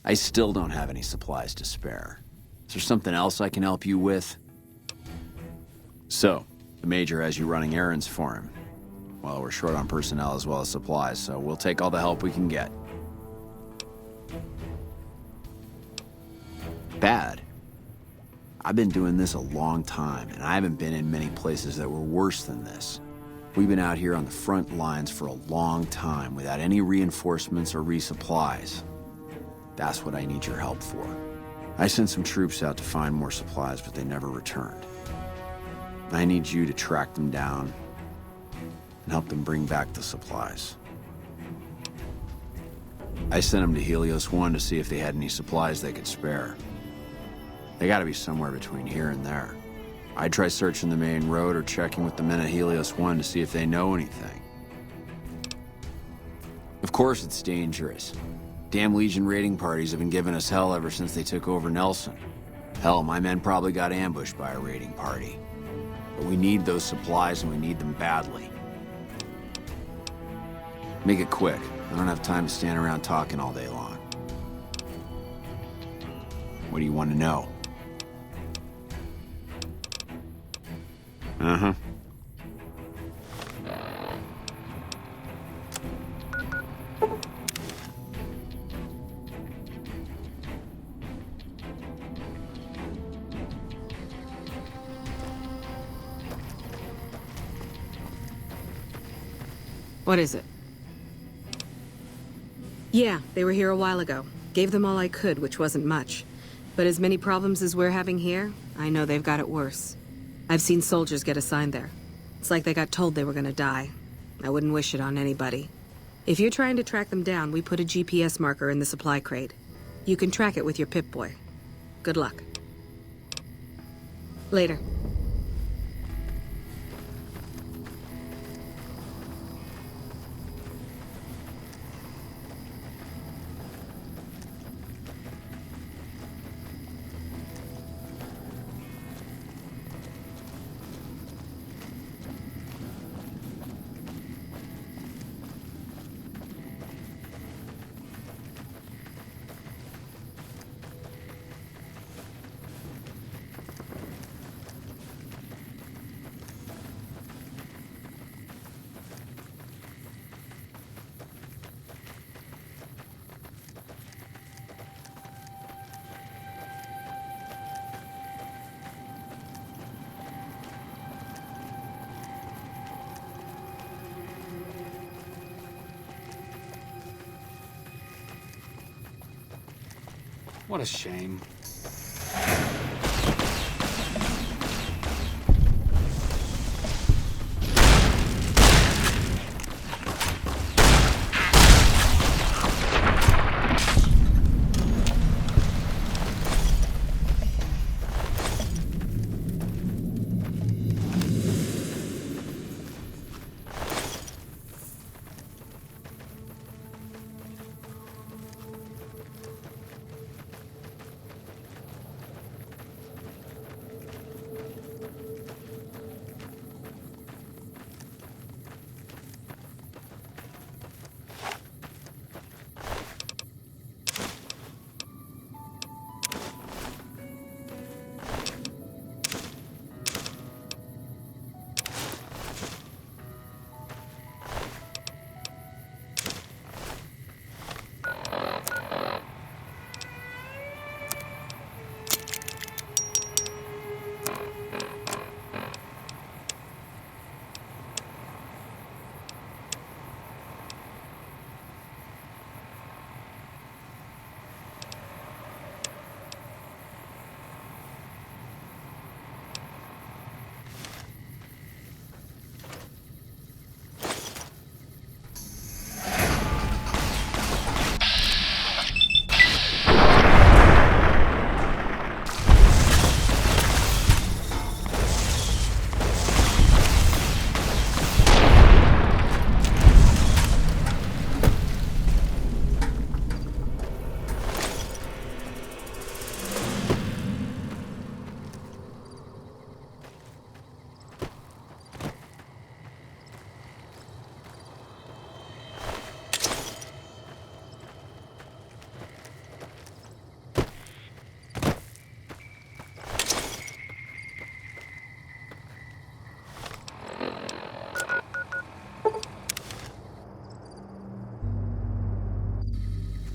I still don't have any supplies to spare. Is there something else I can help you with? So, the Major has you running errands for him. Well, we're short on personnel as well as supplies, so we'll take all the help we can get. Bad. I've been doing this a long time, and I haven't been in many places that were worse than this. We've been out here on the front lines for a long time without any reinforcements or resupplies. That's what I need your help for. I sent some troops out to find more supplies, but they never returned. I need you to track them down and help them bring back the supplies. I sent them to Helios 1 to see if they had any supplies they could spare. They gotta be somewhere between here and there. I'd try searching the main road or checking with the men at Helios 1 to see if they know anything. Of course it's dangerous. Damn Legion raiding parties have been giving us hell ever since they took over Nelson. Hell, my men probably got ambushed by a raiding party. But we need those supplies and we need them badly. Make it quick. I don't have time to stand around talking all day long. What do you want to know? Uh-huh. What is it? Yeah, they were here a while ago. Gave them all I could, which wasn't much. But as many problems as we're having here, I know they've got it worse. I've seen soldiers get assigned there. It's like they got told they were gonna die. I wouldn't wish it on anybody. If you're trying to track them down, we put a GPS marker in the supply crate. You can track it with your Pip-Boy. Good luck. Later. What a shame.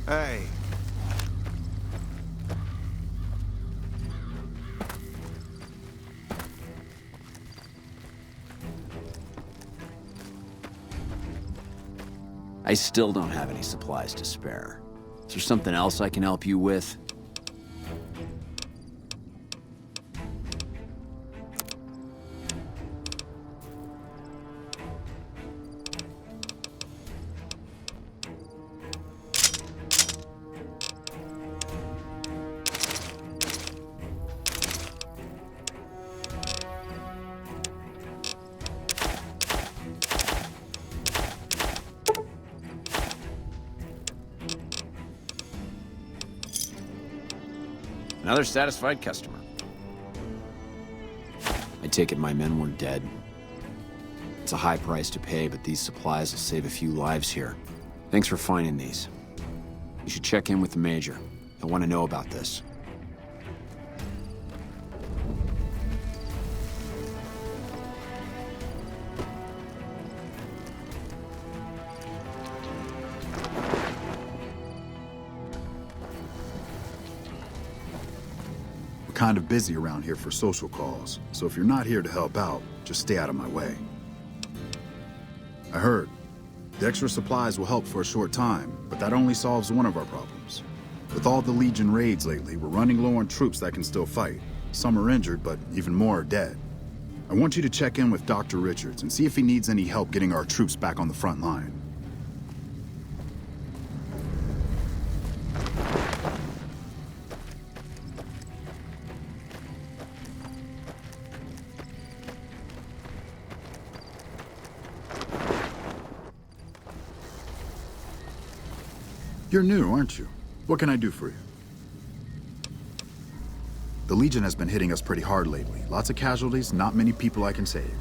Hey. I still don't have any supplies to spare. Is there something else I can help you with? Another satisfied customer. I take it my men weren't dead. It's a high price to pay, but these supplies will save a few lives here. Thanks for finding these. You should check in with the Major. He'll want to know about this. Kind of busy around here for social calls, so if you're not here to help out, just stay out of my way. I heard. The extra supplies will help for a short time, but that only solves one of our problems. With all the Legion raids lately, we're running low on troops that can still fight. Some are injured, but even more are dead. I want you to check in with Dr. Richards and see if he needs any help getting our troops back on the front line. You're new, aren't you? What can I do for you? The Legion has been hitting us pretty hard lately. Lots of casualties, not many people I can save.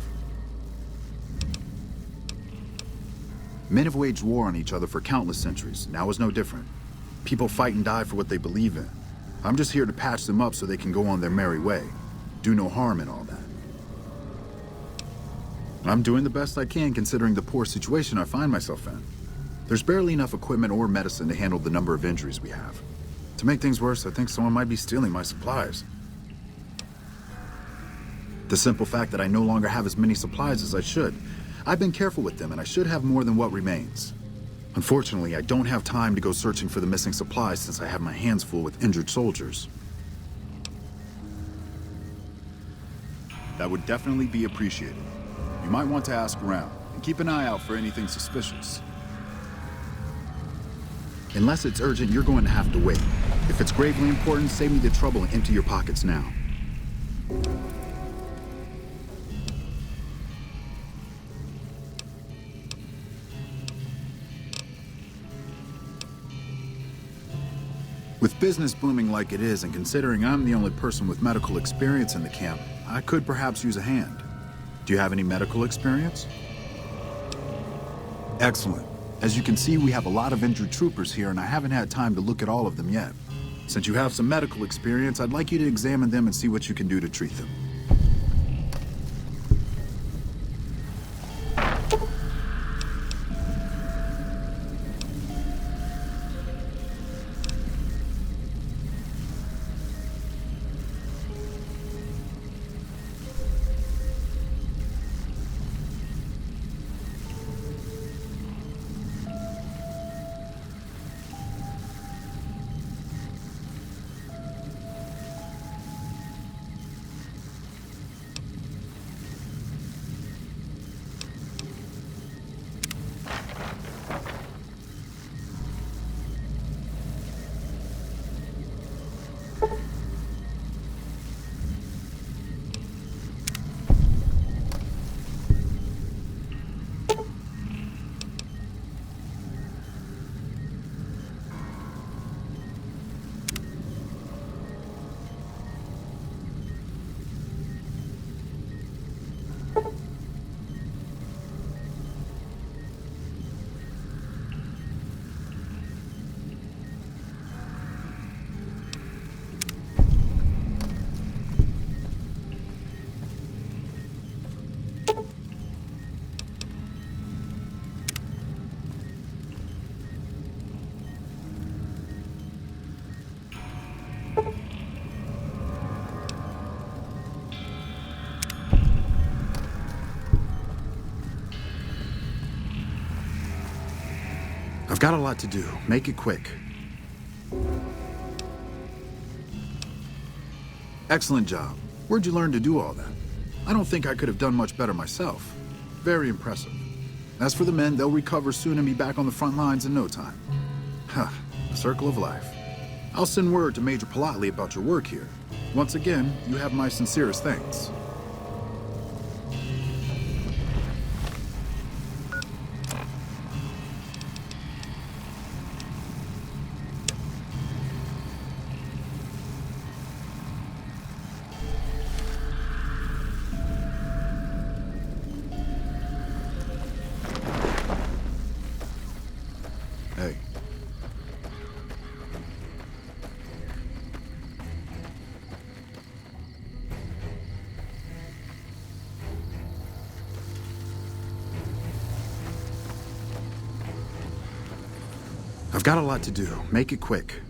Men have waged war on each other for countless centuries. Now is no different. People fight and die for what they believe in. I'm just here to patch them up so they can go on their merry way. Do no harm in all that. I'm doing the best I can considering the poor situation I find myself in. There's barely enough equipment or medicine to handle the number of injuries we have. To make things worse, I think someone might be stealing my supplies. The simple fact that I no longer have as many supplies as I should. I've been careful with them, and I should have more than what remains. Unfortunately, I don't have time to go searching for the missing supplies since I have my hands full with injured soldiers. That would definitely be appreciated. You might want to ask around, and keep an eye out for anything suspicious. Unless it's urgent, you're going to have to wait. If it's gravely important, save me the trouble and empty your pockets now. With business booming like it is, and considering I'm the only person with medical experience in the camp, I could perhaps use a hand. Do you have any medical experience? Excellent. As you can see, we have a lot of injured troopers here, and I haven't had time to look at all of them yet. Since you have some medical experience, I'd like you to examine them and see what you can do to treat them. I've got a lot to do. Make it quick. Excellent job. Where'd you learn to do all that? I don't think I could have done much better myself. Very impressive. As for the men, they'll recover soon and be back on the front lines in no time. Huh, the circle of life. I'll send word to Major Palatley about your work here. Once again, you have my sincerest thanks. Hey. I've got a lot to do. Make it quick.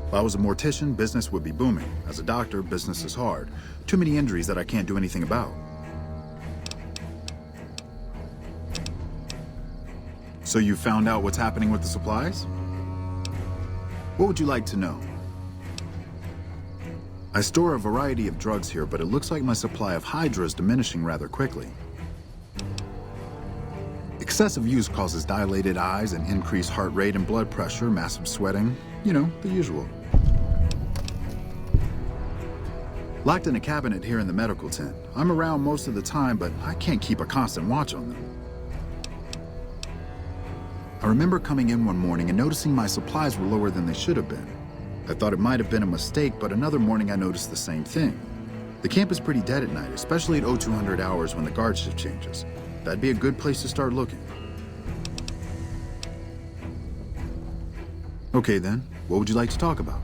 If I was a mortician, business would be booming. As a doctor, business is hard. Too many injuries that I can't do anything about. So you found out what's happening with the supplies? What would you like to know? I store a variety of drugs here, but it looks like my supply of Hydra is diminishing rather quickly. Excessive use causes dilated eyes and increased heart rate and blood pressure, massive sweating, you know, the usual. Locked in a cabinet here in the medical tent. I'm around most of the time, but I can't keep a constant watch on them. I remember coming in one morning and noticing my supplies were lower than they should have been. I thought it might have been a mistake, but another morning I noticed the same thing. The camp is pretty dead at night, especially at 0200 hours when the guard shift changes. That'd be a good place to start looking. Okay then, what would you like to talk about?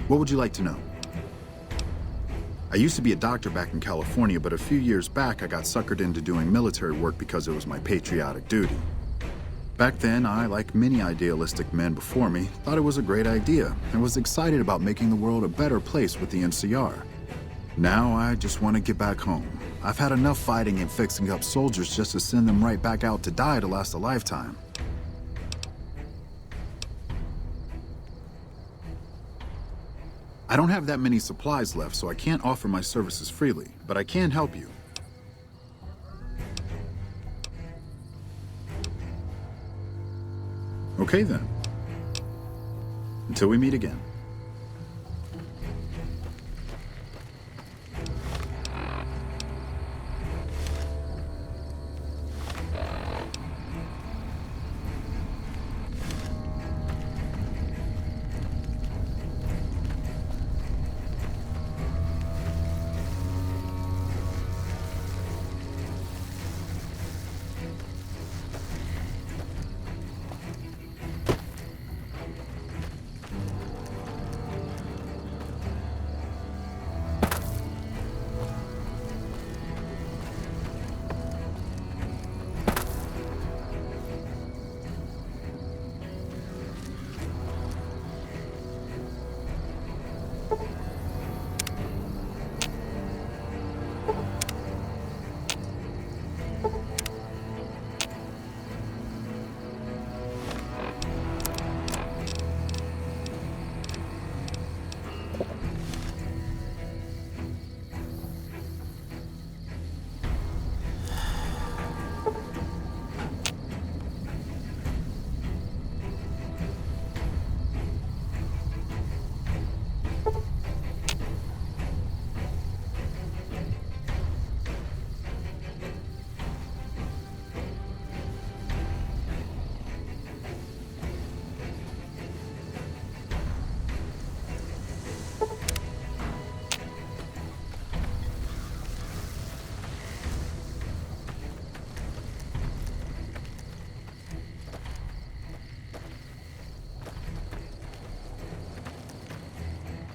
What would you like to know? I used to be a doctor back in California, but a few years back I got suckered into doing military work because it was my patriotic duty. Back then, I, like many idealistic men before me, thought it was a great idea and was excited about making the world a better place with the NCR. Now I just want to get back home. I've had enough fighting and fixing up soldiers just to send them right back out to die to last a lifetime. I don't have that many supplies left, so I can't offer my services freely, but I can help you. Okay then. Until we meet again.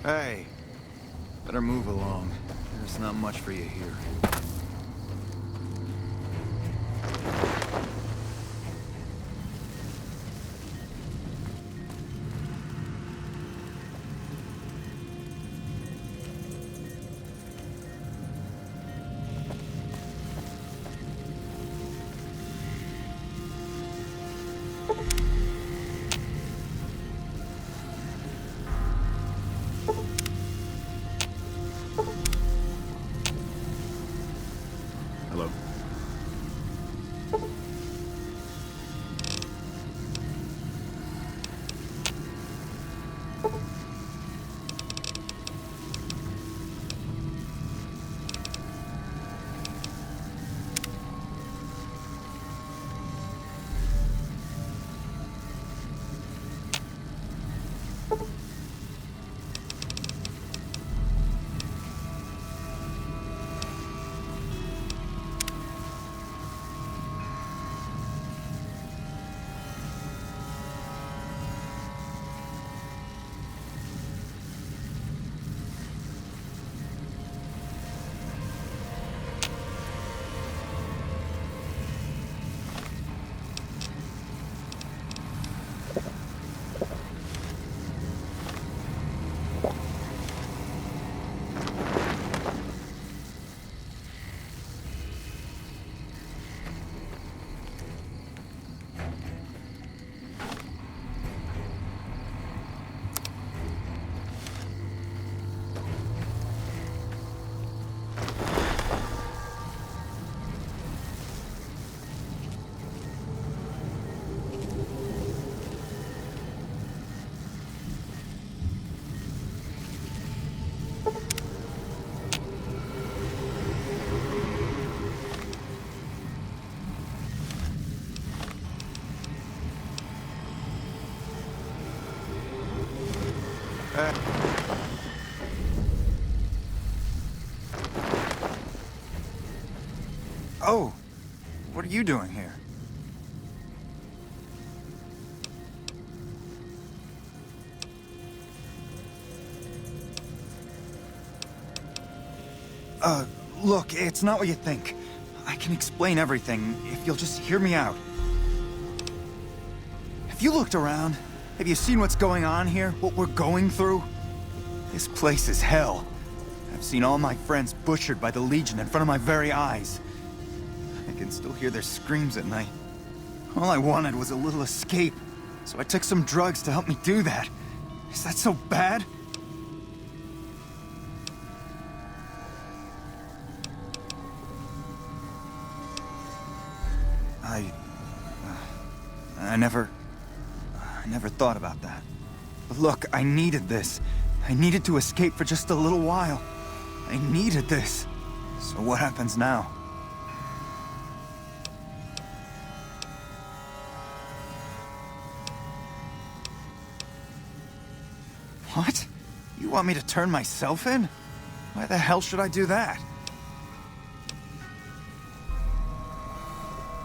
Hey, better move along. There's not much for you here. Oh, what are you doing here? Look, it's not what you think. I can explain everything if you'll just hear me out. Have you looked around? Have you seen what's going on here? What we're going through? This place is hell. I've seen all my friends butchered by the Legion in front of my very eyes. I can still hear their screams at night. All I wanted was a little escape, so I took some drugs to help me do that. Is that so bad? I never thought about that. But look, I needed this. I needed to escape for just a little while. I needed this. So what happens now? What? You want me to turn myself in? Why the hell should I do that?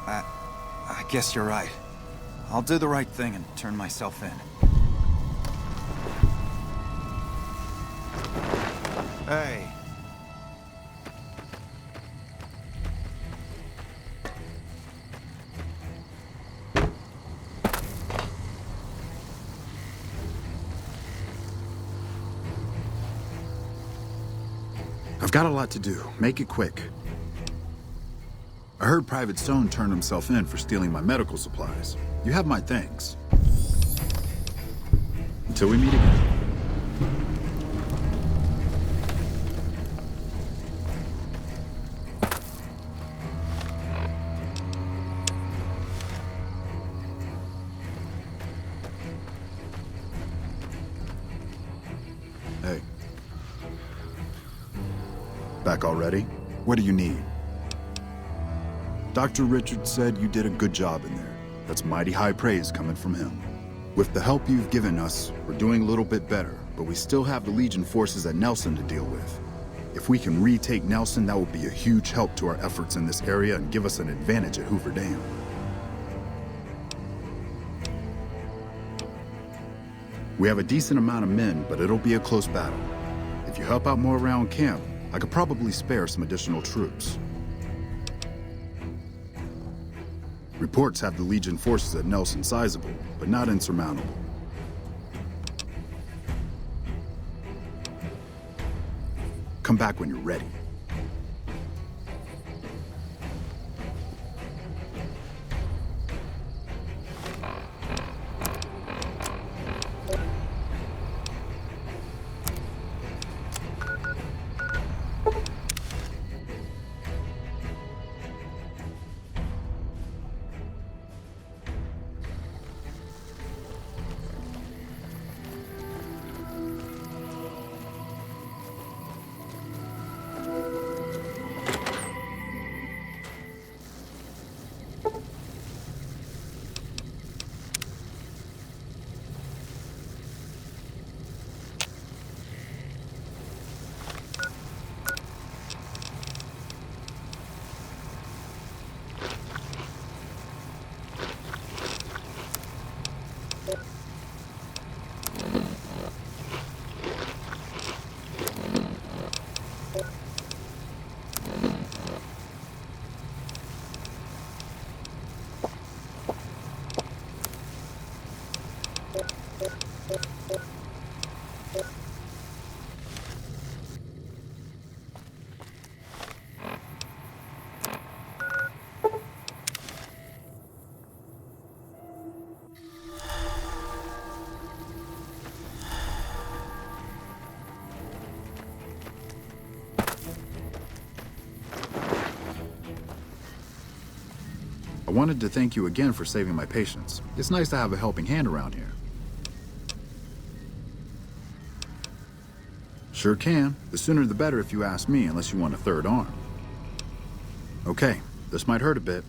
I guess you're right. I'll do the right thing and turn myself in. Hey. I've got a lot to do. Make it quick. I heard Private Stone turned himself in for stealing my medical supplies. You have my thanks. Until we meet again. Hey. Back already? What do you need? Dr. Richards said you did a good job in there. That's mighty high praise coming from him. With the help you've given us, we're doing a little bit better, but we still have the Legion forces at Nelson to deal with. If we can retake Nelson, that will be a huge help to our efforts in this area and give us an advantage at Hoover Dam. We have a decent amount of men, but it'll be a close battle. If you help out more around camp, I could probably spare some additional troops. Reports have the Legion forces at Nelson sizable, but not insurmountable. Come back when you're ready. I wanted to thank you again for saving my patients. It's nice to have a helping hand around here. Sure can. The sooner the better if you ask me, unless you want a third arm. Okay, this might hurt a bit.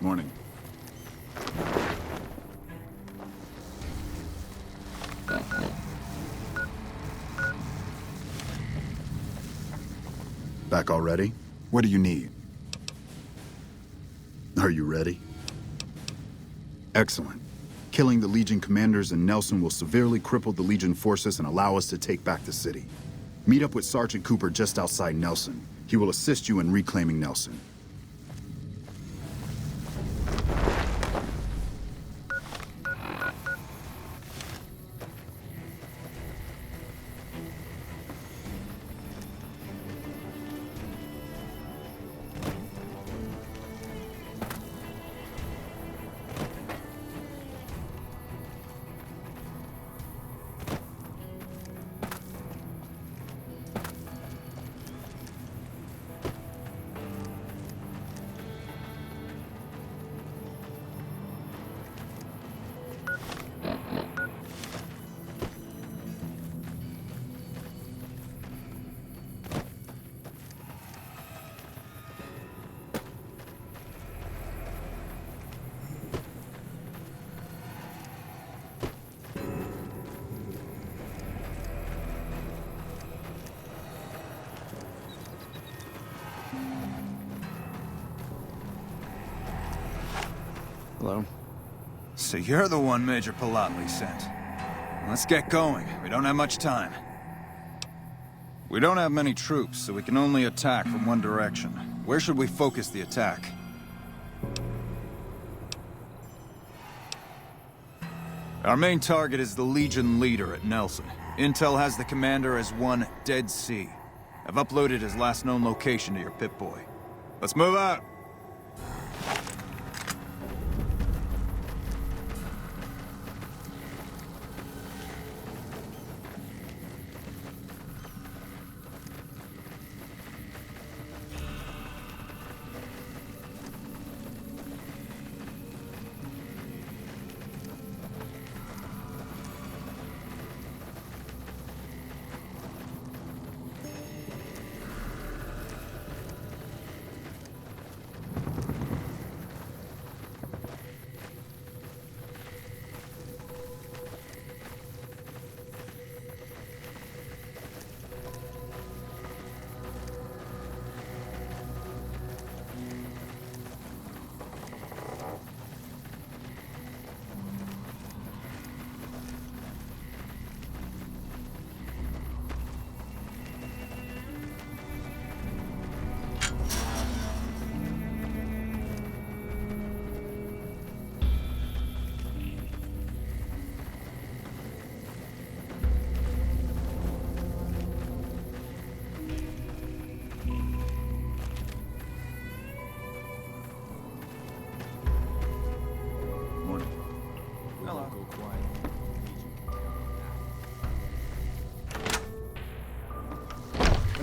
Morning. Back already? What do you need? Are you ready? Excellent. Killing the Legion commanders in Nelson will severely cripple the Legion forces and allow us to take back the city. Meet up with Sergeant Cooper just outside Nelson. He will assist you in reclaiming Nelson. Hello? So you're the one Major Palatli sent. Let's get going. We don't have much time. We don't have many troops, so we can only attack from one direction. Where should we focus the attack? Our main target is the Legion leader at Nelson. Intel has the commander as one Dead Sea. I've uploaded his last known location to your Pip-Boy. Let's move out!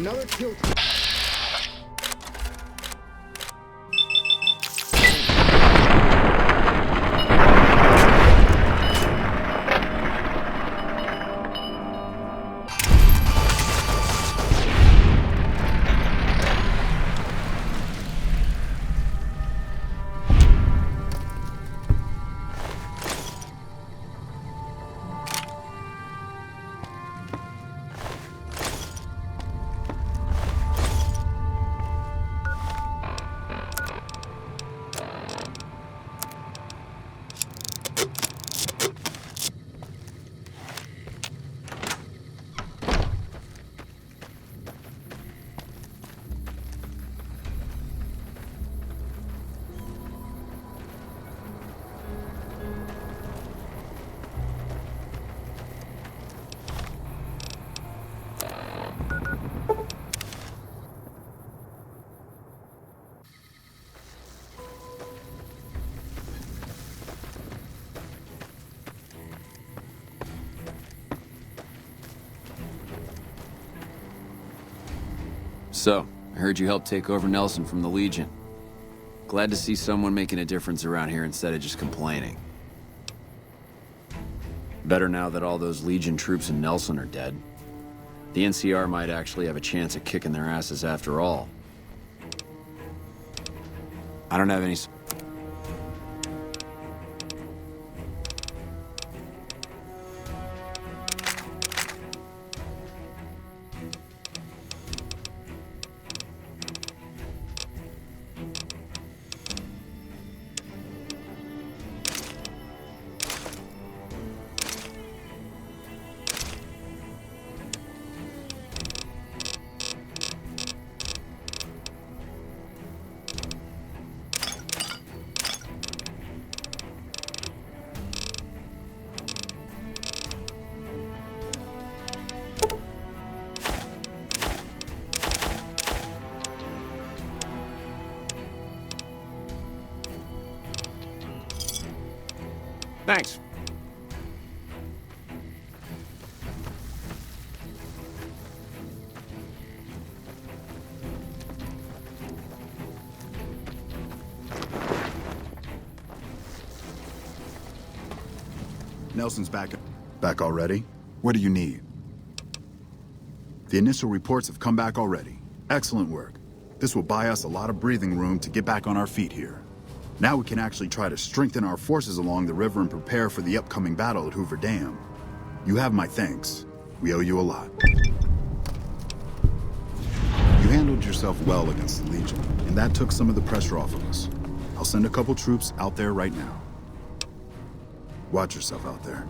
Another kill. So, I heard you helped take over Nelson from the Legion. Glad to see someone making a difference around here instead of just complaining. Better now that all those Legion troops in Nelson are dead. The NCR might actually have a chance at kicking their asses after all. I don't have any... Thanks. Nelson's back. Back already? What do you need? The initial reports have come back already. Excellent work. This will buy us a lot of breathing room to get back on our feet here. Now we can actually try to strengthen our forces along the river and prepare for the upcoming battle at Hoover Dam. You have my thanks. We owe you a lot. You handled yourself well against the Legion, and that took some of the pressure off of us. I'll send a couple troops out there right now. Watch yourself out there.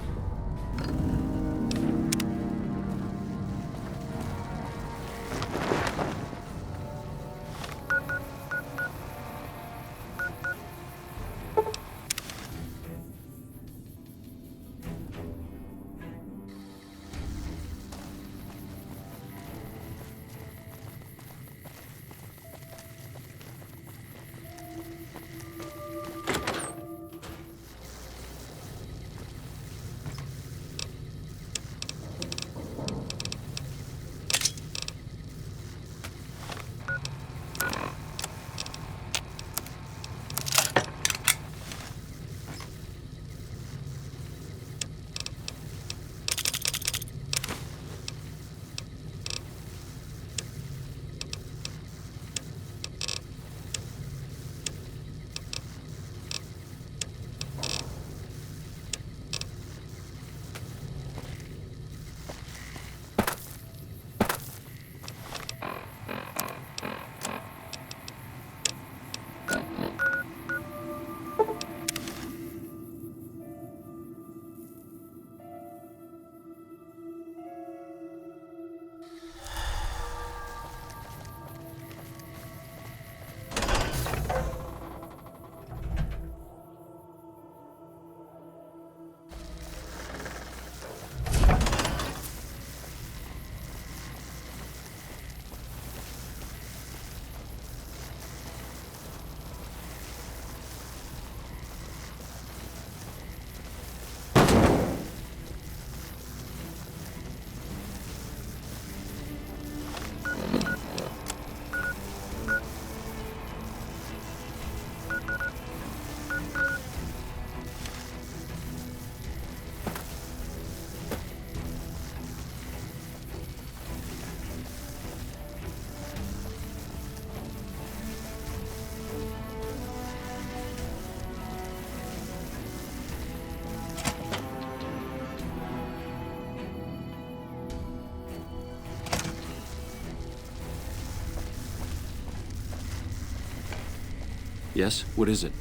Yes? What is it?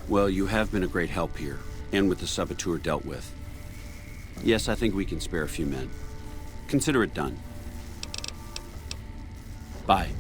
Well, you have been a great help here, and with the saboteur dealt with. Yes, I think we can spare a few men. Consider it done. Bye.